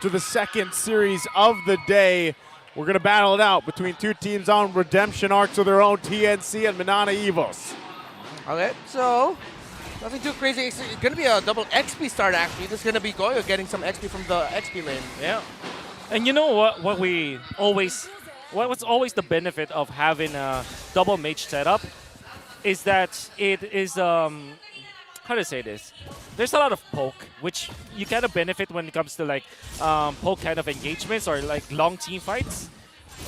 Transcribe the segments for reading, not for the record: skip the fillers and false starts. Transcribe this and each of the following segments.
To the second series of the day. We're going to battle it out between two teams on redemption arcs of their own, TNC and Minana Evos. Okay, so nothing too crazy. It's going to be a double XP start, actually. This is going to be Goyo getting some XP from the XP lane. Yeah. And you know what? What's always the benefit of having a double mage setup is that it is how to say this? There's a lot of poke, which you kind of benefit when it comes to like poke kind of engagements or like long team fights.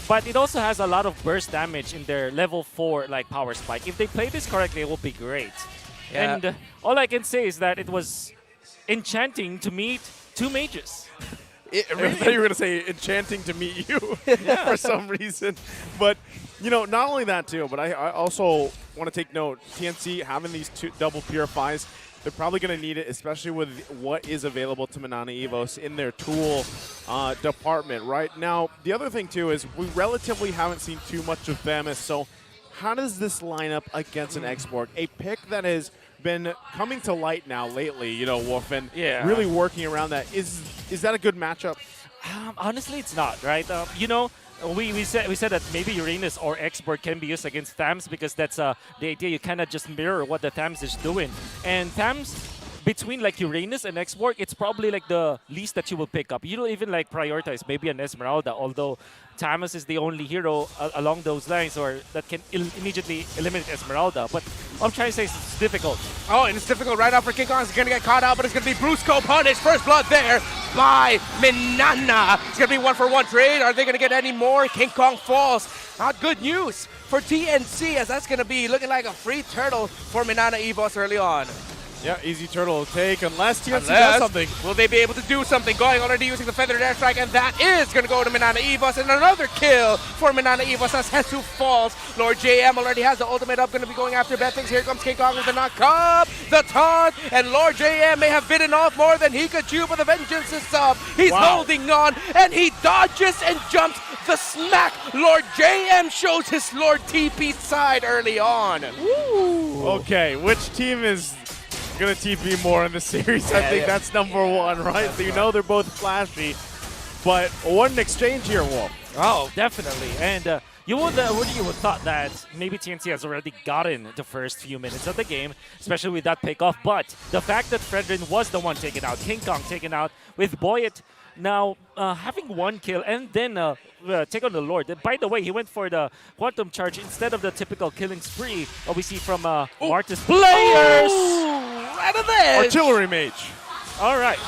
But it also has a lot of burst damage in their level 4 like power spike. If they play this correctly, it will be great. Yeah. And all I can say is that it was enchanting to meet two mages. I thought you were going to say enchanting to meet you for some reason. But, you know, not only that too, but I also want to take note, TNC having these two double purifies, they're probably going to need it, especially with what is available to Minana Evos in their tool department right now. The other thing too is we relatively haven't seen too much of Themis. So how does this line up against an X-Borg? A pick that has been coming to light now lately, you know, Wolf, and really working around that. Is that a good matchup? Honestly, it's not, right? You know, we said that maybe Uranus or X-Borg can be used against Thams because that's the idea. You kind of just mirror what the Thams is doing. And Thams, between like Uranus and X-Borg, it's probably like the least that you will pick up. You don't even like prioritize maybe an Esmeralda, although Tamas is the only hero along those lines or that can immediately eliminate Esmeralda. But what I'm trying to say is it's difficult. Oh, and it's difficult right off for King Kong. He's going to get caught out, but it's going to be Brusco punished. First blood there by Minana. It's going to be 1-for-1 trade. Are they going to get any more? King Kong falls. Not good news for TNC, as that's going to be looking like a free turtle for Minana Evos early on. Yeah, easy turtle to take unless TNC does something. Will they be able to do something? Going already using the feathered airstrike, and that is going to go to Minana Evos, and another kill for Minana Evos as Jesus falls. Lord JM already has the ultimate up, going to be going after bad things. Here comes King Kong with the knock up, the taunt, and Lord JM may have bitten off more than he could chew, but the vengeance is up. He's holding on, and he dodges and jumps the smack. Lord JM shows his Lord TP side early on. Woo. Okay, which team is going to TP more in the series? I think that's number one, right? So you know they're both flashy, but what an exchange here, Wolf. Oh, definitely. And you would thought that maybe TNC has already gotten the first few minutes of the game, especially with that pickoff. But the fact that Fredrin was the one taken out, King Kong taken out with Boyet now having one kill and then take on the Lord. By the way, he went for the Quantum Charge instead of the typical killing spree what we see from Martis players. Right of this. Artillery Mage. All right.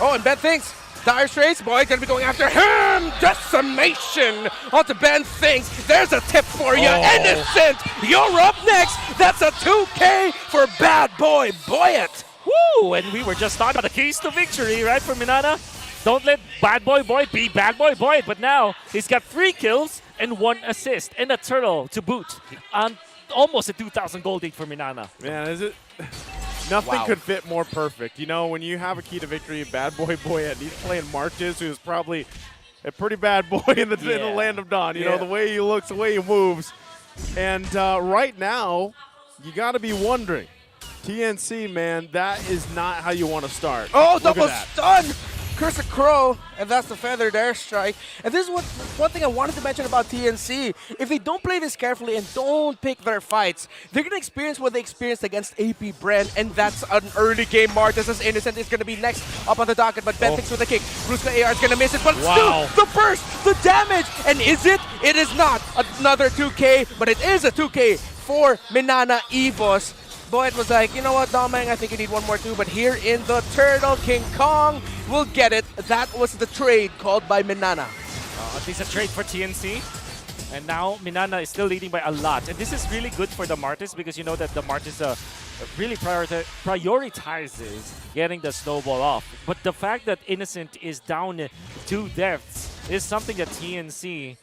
Oh, and Ben thinks Dire Straits, boy, gonna be going after him. Decimation onto Ben thinks. There's a tip for you, Innocent. You're up next. That's a 2K for Bad Boy Boyet. Woo! And we were just talking about the keys to victory, right, for Minana? Don't let Bad Boy Boyet be Bad Boy Boyet, but now he's got 3 kills and 1 assist and a turtle to boot. Almost a 2,000 gold lead for Minana. Man, is it? Nothing could fit more perfect. You know, when you have a key to victory, Bad Boy Boyet, he's playing Martis, who's probably a pretty bad boy in the land of Dawn. You know, the way he looks, the way he moves. And right now, you got to be wondering, TNC, man, that is not how you want to start. Oh, double stun! Curse of Crow, and that's the feathered airstrike. And this is one thing I wanted to mention about TNC. If they don't play this carefully and don't pick their fights, they're going to experience what they experienced against AP Brand, and that's an early game Martis as Innocent is going to be next up on the docket, but Ben thinks with a kick. Brusca AR is going to miss it, but still, the burst, the damage, and is it? It is not another 2K, but it is a 2K for Minana Evos. Boyet was like, you know what, Domang, I think you need one more too, but here in the turtle, King Kong will get it. That was the trade called by Minana. At least a trade for TNC. And now Minana is still leading by a lot. And this is really good for the Martis because you know that the Martis really prioritizes getting the snowball off. But the fact that Innocent is down 2 deaths is something that TNC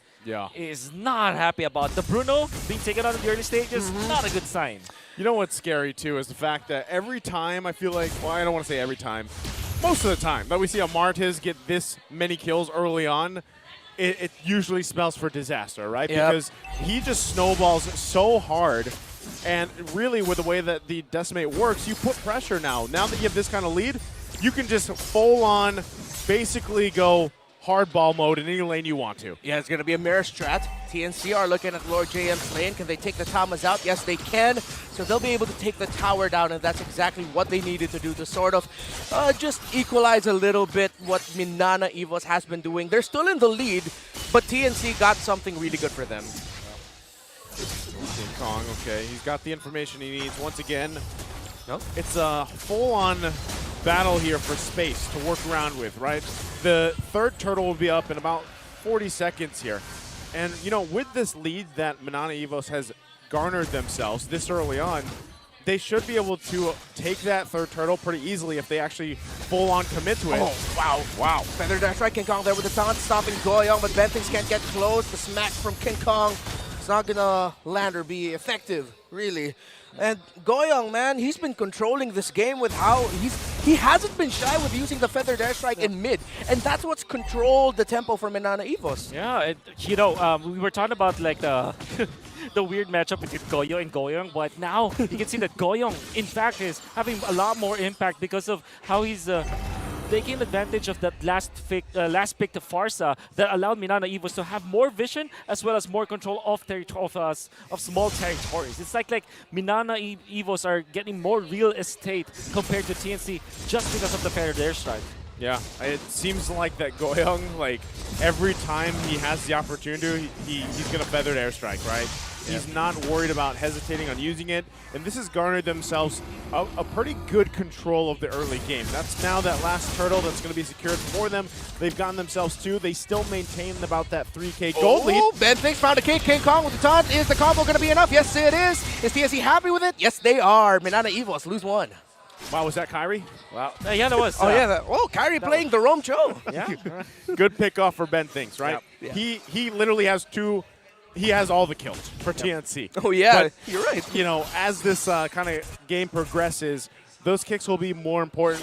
is not happy about. The Bruno being taken out in the early stages, not a good sign. You know what's scary too is the fact that every time I feel like, well, I don't want to say every time, most of the time that we see a Martis get this many kills early on, it usually spells for disaster, right? Because he just snowballs so hard, and really with the way that the Decimate works, you put pressure now. Now that you have this kind of lead, you can just full on basically go hardball mode in any lane you want to. Yeah, it's going to be a mirror strat. TNC are looking at Lord JM's lane. Can they take the Tamas out? Yes, they can. So they'll be able to take the tower down, and that's exactly what they needed to do to sort of just equalize a little bit what Minana Evos has been doing. They're still in the lead, but TNC got something really good for them. King Kong, okay. He's got the information he needs. Once again, Nope. it's a full-on battle here for space to work around with, right? The third turtle will be up in about 40 seconds here. And, you know, with this lead that Minana Evos has garnered themselves this early on, they should be able to take that third turtle pretty easily if they actually full-on commit to it. Oh, wow. Wow. Feather Dash right, King Kong there with the taunt, stopping Goyong, but Bentings can't get close. The smack from King Kong, it's not gonna land or be effective, really. And Goyong, man, he's been controlling this game with how he hasn't been shy with using the Feather Dash Strike in mid, and that's what's controlled the tempo for Minana Evos. Yeah, and, you know, we were talking about like the the weird matchup between Goyo and Goyong, but now you can see that Goyong, in fact, is having a lot more impact because of how he's taking advantage of that last pick to Farsa that allowed Minana Evos to have more vision as well as more control of small territories. It's like Minana Evos are getting more real estate compared to TNC just because of the Feather Dash Strike. Yeah, it seems like that Goyong, like, every time he has the opportunity, he's going to Feather Dash Strike, right? He's not worried about hesitating on using it, and this has garnered themselves a pretty good control of the early game. That's now that last turtle that's going to be secured for them. They've gotten themselves two. They still maintain about that 3K gold lead. Bentings found a kick. King Kong with the taunt. Is the combo going to be enough? Yes, it is. Is TNC happy with it? Yes, they are. Minana Evos lose one. Wow, was that Kyrie? Wow. Yeah, that was. Kyrie playing the Rome Cho. Yeah. Good pickoff for Ben Things, right? Yeah. He literally has two. He has all the kills for TNC. Oh, yeah, but, you're right. You know, as this kind of game progresses, those kicks will be more important,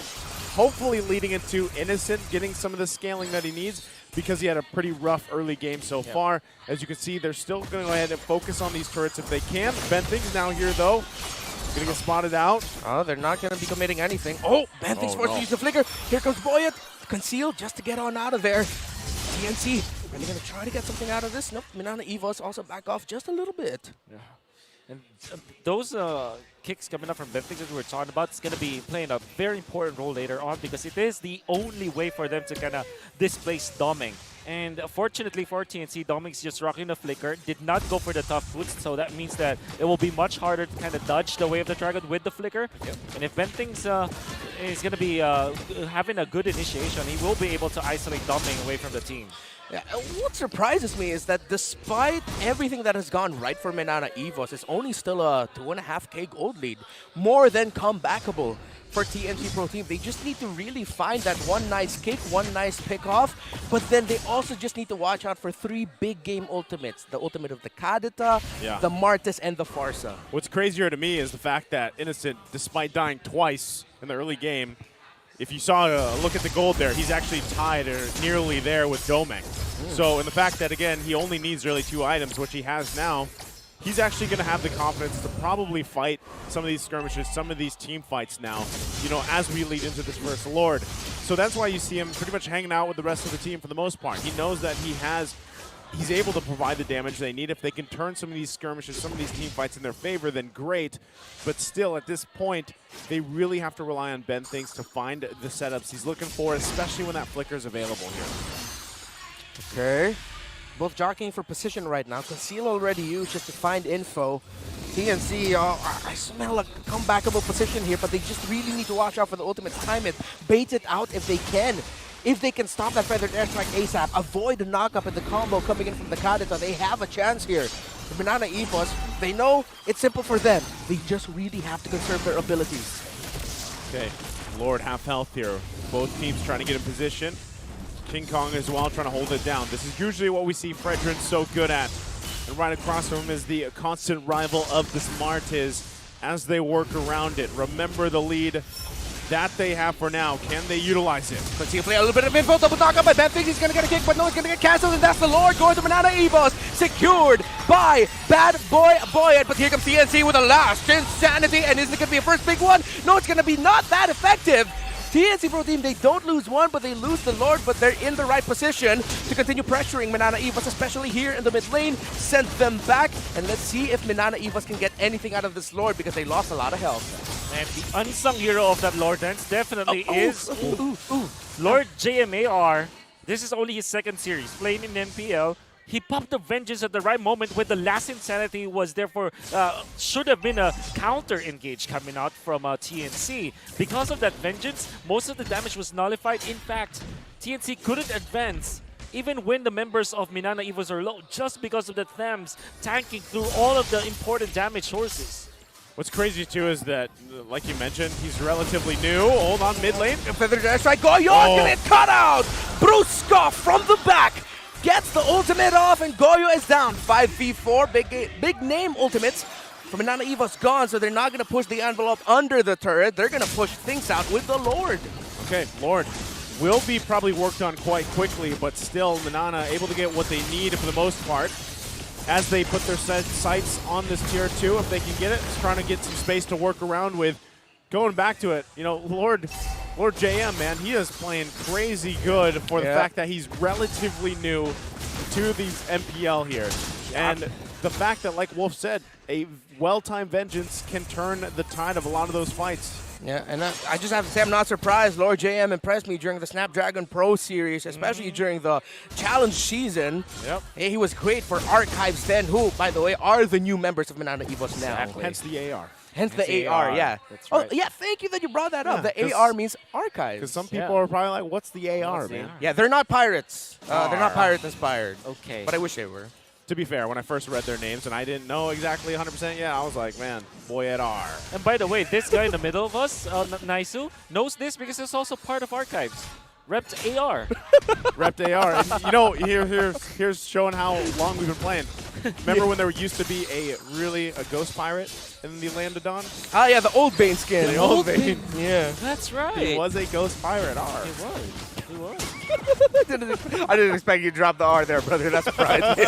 hopefully leading into Innocent getting some of the scaling that he needs because he had a pretty rough early game so far. As you can see, they're still going to go ahead and focus on these turrets if they can. Ben Things now here, though. Going to get spotted out. Oh, they're not going to be committing anything. Oh, Bentings forced to use the flicker. Here comes Boyet. Conceal just to get on out of there. TNC, are they going to try to get something out of this? Nope. Minana Evos also back off just a little bit. Yeah. And those kicks coming up from Bentings that we were talking about is going to be playing a very important role later on because it is the only way for them to kind of displace Doming. And fortunately for TNC, Doming's just rocking the flicker, did not go for the tough boots, so that means that it will be much harder to kind of dodge the way of the dragon with the flicker. Yep. And if Bentings is going to be having a good initiation, he will be able to isolate Doming away from the team. Yeah, what surprises me is that despite everything that has gone right for Minana Evos, it's only still a 2.5K gold lead, more than comebackable for TNT Pro Team. They just need to really find that one nice kick, one nice pick off, but then they also just need to watch out for 3 big game ultimates. The ultimate of the Kadita, the Martis, and the Farsa. What's crazier to me is the fact that Innocent, despite dying twice in the early game, if you saw a look at the gold there, he's actually tied or nearly there with Domeng. So, and the fact that, again, he only needs really 2 items, which he has now, he's actually going to have the confidence to probably fight some of these skirmishes, some of these team fights now, you know, as we lead into this first Lord. So that's why you see him pretty much hanging out with the rest of the team for the most part. He knows that he's able to provide the damage they need. If they can turn some of these skirmishes, some of these team fights in their favor, then great. But still, at this point, they really have to rely on Ben Things to find the setups he's looking for, especially when that flicker is available here. Okay. Both jockeying for position right now. Conceal already used just to find info. TNC, I smell a comebackable position here, but they just really need to watch out for the ultimate. Time it, bait it out if they can. If they can stop that Feathered Airstrike ASAP, avoid the knock-up and the combo coming in from the Kadita, they have a chance here. The Minana Evos, they know it's simple for them. They just really have to conserve their abilities. Okay, Lord half health here. Both teams trying to get in position. King Kong as well trying to hold it down. This is usually what we see Fredrin so good at. And right across from him is the constant rival of the Smarties as they work around it. Remember the lead that they have for now. Can they utilize it? Let's see, play a little bit of info. Double knock up by Ben thinks he's going to get a kick, but no, it's going to get canceled, and that's the Lord going to Minana Evos. Secured by Bad Boy Boyet, but here comes TNC with a last insanity, and is it going to be a first big one? No, it's going to be not that effective. TNC Pro Team, they don't lose one, but they lose the Lord, but they're in the right position to continue pressuring Minana Evos, especially here in the mid lane. Send them back, and let's see if Minana Evos can get anything out of this Lord because they lost a lot of health. And the unsung hero of that Lord Dance definitely is Lord JMAR. This is only his second series playing in NPL. He popped the Vengeance at the right moment when the last Insanity was therefore should have been a counter engage coming out from TNC. Because of that Vengeance, most of the damage was nullified. In fact, TNC couldn't advance even when the members of Minana Evos are low just because of the Thams tanking through all of the important damage sources. What's crazy too is that, like you mentioned, he's relatively new. Hold on, mid lane. Feather Dash Strike, Goyo gonna get cut out! Bruska from the back gets the ultimate off, and Goyo is down. 5v4, big name ultimates from Minana Evos gone, so they're not gonna push the envelope under the turret. They're gonna push things out with the Lord. Okay, Lord will be probably worked on quite quickly, but still Minana able to get what they need for the most part. As they put their sights on this tier 2, if they can get it, it's trying to get some space to work around with. Going back to it, you know, Lord JM, man, he is playing crazy good for the fact that he's relatively new to these MPL here. And the fact that, like Wolf said, a well-timed Vengeance can turn the tide of a lot of those fights. Yeah, and I just have to say I'm not surprised. Lord JM impressed me during the Snapdragon Pro Series, especially during the Challenge season. Yep. He was great for Archives then, who, by the way, are the new members of Minana Evos now. Exactly. Hence the AR. Hence the AR, yeah. That's right. Oh, yeah, thank you that you brought that up. Yeah, The AR means Archives. Because some people are probably like, what's the AR, man? Yeah, they're not pirates. They're not pirate inspired. Okay. But I wish they were. To be fair, when I first read their names and I didn't know exactly 100%, I was like, man, boy at R. And by the way, this guy in the middle of us, Naisu, knows this because it's also part of Archives. Repped AR. Repped AR. And, you know, here's showing how long we've been playing. Remember when there used to be a ghost pirate in the Land of Dawn? Oh, yeah, the old Bane skin. The old Bane. Yeah. That's right. He was a ghost pirate R. He was. He was. I didn't expect you to drop the R there, brother. That's surprising.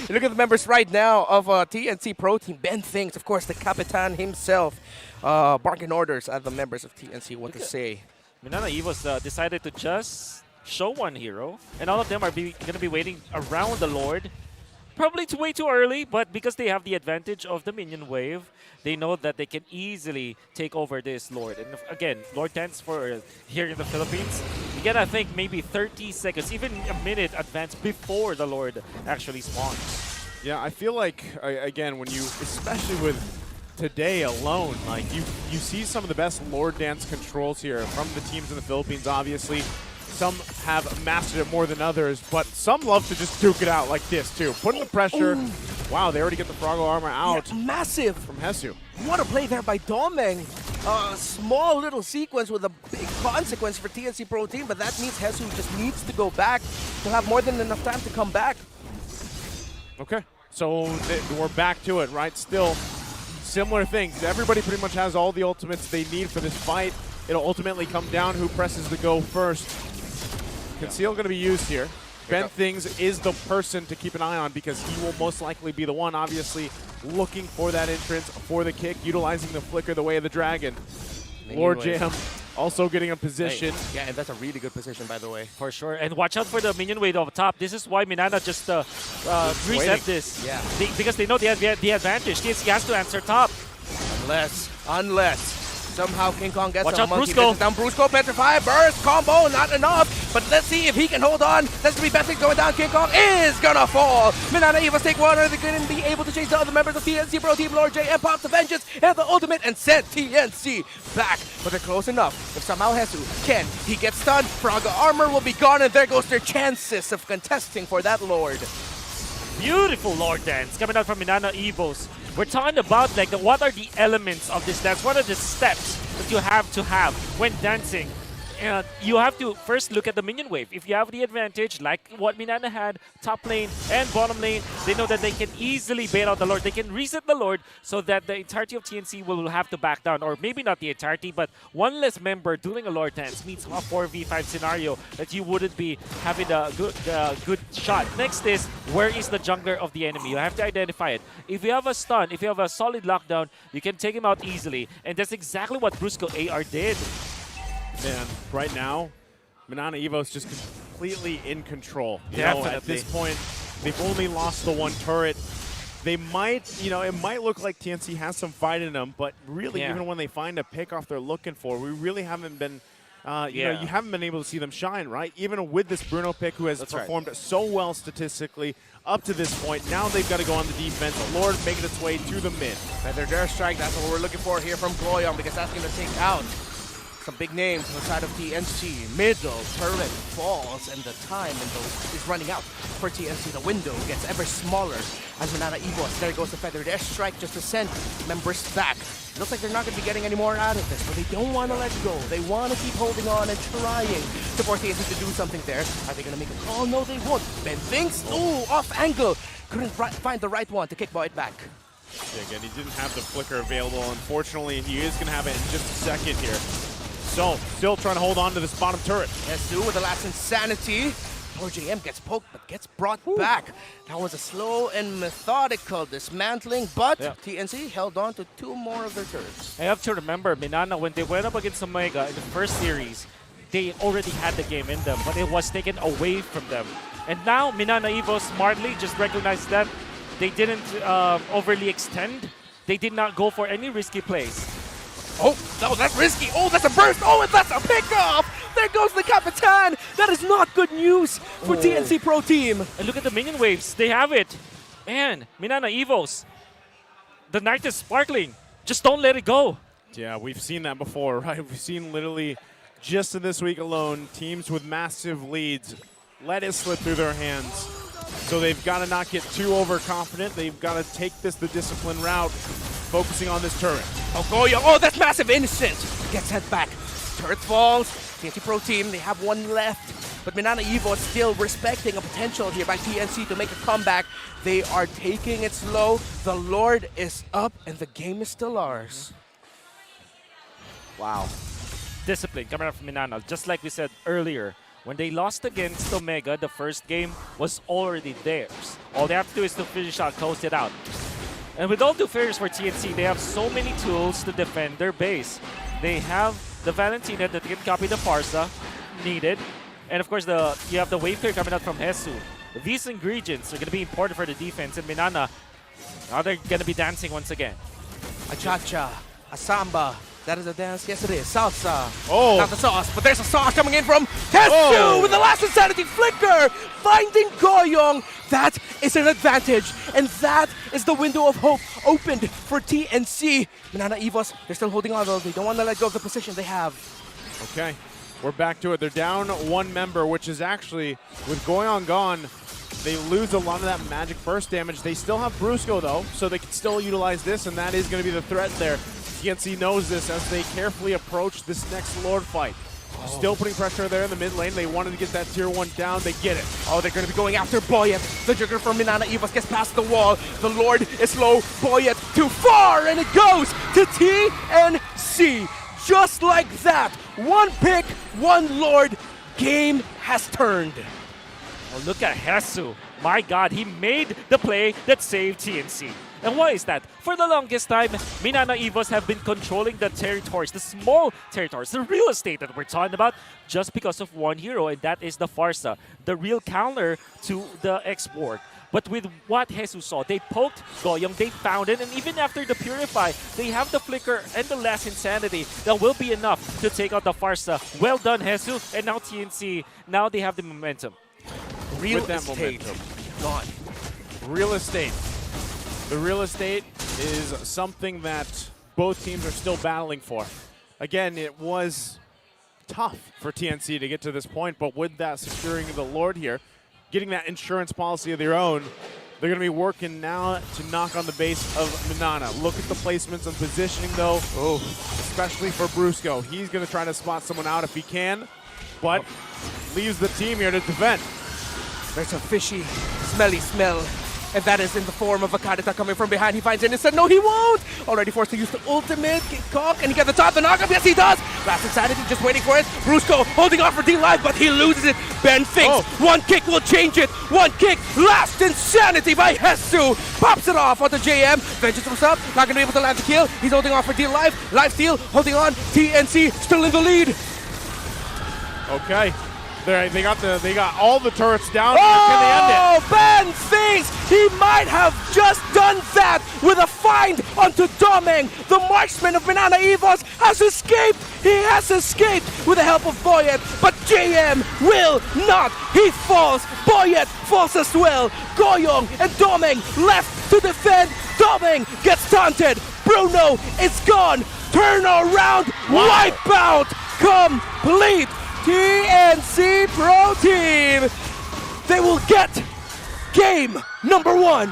You look at the members right now of TNC Pro Team. Ben Things, of course, the Capitan himself, barking orders at the members of TNC what to say. Minana Evos decided to just show one hero, and all of them are going to be waiting around the Lord. Probably way too early, but because they have the advantage of the minion wave, they know that they can easily take over this Lord. And again, Lord Dance for here in the Philippines, you gotta think maybe 30 seconds, even a minute advance before the Lord actually spawns. Yeah, I feel like, again, when you, especially with today alone, like you see some of the best Lord Dance controls here from the teams in the Philippines, obviously. Some have mastered it more than others, but some love to just duke it out like this, too. Putting the pressure. Ooh. Wow, they already get the Froggo armor out Yeah, massive. from Hesu. What a play there by Domeng. A small little sequence with a big consequence for TNC Pro Team, but that means Hesu just needs to go back to have more than enough time to come back. Okay, so we're back to it, right? Still similar things. Everybody pretty much has all the ultimates they need for this fight. It'll ultimately come down who presses the go first. Conceal going to be used here. Ben Things is the person to keep an eye on because he will most likely be the one, obviously, looking for that entrance, for the kick, utilizing the flicker the way of the dragon. Lord Jam also getting a position. Hey, yeah, and that's a really good position, by the way. For sure. And watch out for the minion wave up top. This is why Minana just reset this. Yeah. Because they know they have the advantage. He has to answer top. Unless somehow King Kong gets Watch a out, monkey Brusco. business down. Brusco, Petrify, Burst, combo, not enough. But let's see if he can hold on. That's going to be best thing going down. King Kong is going to fall. Minana Evos take one. Are they going to be able to chase the other members of TNC Pro Team? Lord J and pops the Vengeance and the ultimate and send TNC back. But they're close enough. If somehow Hesu can, he gets stunned. Froggo armor will be gone, and there goes their chances of contesting for that Lord. Beautiful Lord Dance coming out from Minana Evos. We're talking about like what are the elements of this dance? What are the steps that you have to have when dancing? And you have to first look at the minion wave. If you have the advantage, like what Minana had, top lane and bottom lane, they know that they can easily bait out the Lord. They can reset the Lord so that the entirety of TNC will have to back down. Or maybe not the entirety, but one less member doing a Lord dance means a 4v5 scenario that you wouldn't be having a good shot. Next is, where is the jungler of the enemy? You have to identify it. If you have a stun, if you have a solid lockdown, you can take him out easily. And that's exactly what Brusco AR did. And right now, Minana Evos just completely in control. You know, at this point, they've only lost the one turret. They might, it might look like TNC has some fight in them, but really, even when they find a pickoff they're looking for, we really haven't been, you haven't been able to see them shine, right? Even with this Bruno pick, who has performed so well statistically up to this point, now they've got to go on the defense. The Lord making its way to the mid. Feather Dare Strike, that's what we're looking for here from Goyong, because that's going to take out some big names on the side of TNC. Middle turret falls, and the time is running out for TNC. The window gets ever smaller as Minana Evos. There goes the Feather Dare Strike just to send members back. Looks like they're not going to be getting any more out of this, but they don't want to let go. They want to keep holding on and trying to force TNC to do something there. Are they going to make a call? No, they won't. Ben thinks, ooh, off angle. Couldn't find the right one to kick it back. Yeah, again, he didn't have the flicker available. Unfortunately, he is going to have it in just a second here. So, still trying to hold on to this bottom turret. Yesu with the last insanity. Poor JM gets poked, but gets brought back. That was a slow and methodical dismantling, but TNC held on to 2 more of their turrets. I have to remember, Minana, when they went up against Omega in the first series, they already had the game in them, but it was taken away from them. And now, Minana Evo smartly just recognized that they didn't overly extend. They did not go for any risky plays. Oh, that's risky. Oh, that's a burst. Oh, and that's a pickoff. There goes the Capitan. That is not good news for TNC Pro Team. And look at the minion waves. They have it. Man, Minana Evos. The night is sparkling. Just don't let it go. Yeah, we've seen that before, right? We've seen literally just in this week alone, teams with massive leads let it slip through their hands. So they've got to not get too overconfident. They've got to take this the disciplined route, focusing on this turret. Oh, Goyo. Oh, that's massive innocent. Gets sent back. Turret falls. TNC Pro Team, they have 1 left. But Minana Evo is still respecting a potential here by TNC to make a comeback. They are taking it slow. The Lord is up, and the game is still ours. Wow. Discipline coming out from Minana. Just like we said earlier, when they lost against Omega, the first game was already theirs. All they have to do is to finish out, close it out. And with all due fairness for TNC, they have so many tools to defend their base. They have the Valentina that can copy the Farsa, needed. And of course, you have the wave clear coming out from Jesu. These ingredients are going to be important for the defense. And Minana, now they're going to be dancing once again. A cha-cha, a samba. That is a dance. Yes, it is. Salsa. Oh. Not the sauce, but there's a sauce coming in from Jesu with the last insanity flicker. Finding Goyong. That is an advantage. And that is the window of hope opened for TNC. Minana Evos, they're still holding on though. They don't want to let go of the position they have. Okay. We're back to it. They're down 1 member, which is actually, with Goyong gone, they lose a lot of that magic burst damage. They still have Brusco though, so they can still utilize this, and that is going to be the threat there. TNC knows this as they carefully approach this next Lord fight. Still putting pressure there in the mid lane. They wanted to get that tier 1 down. They get it. Oh, they're going to be going after Boyet. The trigger from Minana Evos gets past the wall. The Lord is low. Boyet too far, and it goes to TNC. Just like that. 1 pick, 1 Lord. Game has turned. Oh, look at Jesu. My God, he made the play that saved TNC. And why is that? For the longest time, Minana Evos have been controlling the territories, the small territories, the real estate that we're talking about, just because of 1 hero, and that is the Farsa, the real counter to the export. But with what Jesus saw, they poked Goyong, they found it, and even after the Purify, they have the Flicker and the last Insanity that will be enough to take out the Farsa. Well done, Jesus, and now TNC, now they have the momentum. Real estate gone. Real estate. The real estate is something that both teams are still battling for. Again, it was tough for TNC to get to this point, but with that securing the Lord here, getting that insurance policy of their own, they're going to be working now to knock on the base of Minana. Look at the placements and positioning, though, especially for Brusco. He's going to try to spot someone out if he can, but leaves the team here to defend. There's a fishy, smelly smell. And that is in the form of a Kadita coming from behind. He finds it and said, no, he won't. Already forced to use the ultimate cock, and he got the top, the knockup. Yes, he does. Last Insanity just waiting for it. Brusco holding off for D-Live, but he loses it. Ben thinks 1 kick will change it. 1 kick. Last Insanity by Jesu. Pops it off onto JM. Vengeance himself. Not going to be able to land the kill. He's holding off for D-Live. Life steal. Holding on. TNC still in the lead. Okay. They got all the turrets down. Can they end it? Oh, Ben thinks he might have just done that with a find onto Domeng. The marksman of Minana Evos has escaped. He has escaped with the help of Boyet, but JM will not. He falls. Boyet falls as well. Goyong and Domeng left to defend. Domeng gets taunted. Bruno is gone. Turn around. Wipeout complete. TNC Pro Team, they will get game number 1.